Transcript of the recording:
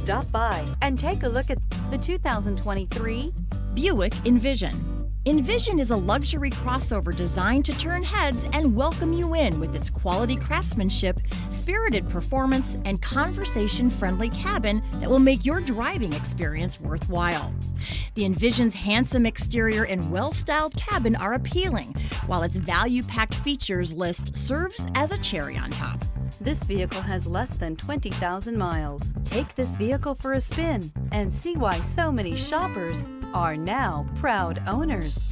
Stop by and take a look at the 2023 Buick Envision. Envision is a luxury crossover designed to turn heads and welcome you in with its quality craftsmanship, spirited performance, and conversation-friendly cabin that will make your driving experience worthwhile. The Envision's handsome exterior and well-styled cabin are appealing, while its value-packed features list serves as a cherry on top. This vehicle has less than 20,000 miles. Take this vehicle for a spin and see why so many shoppers are now proud owners.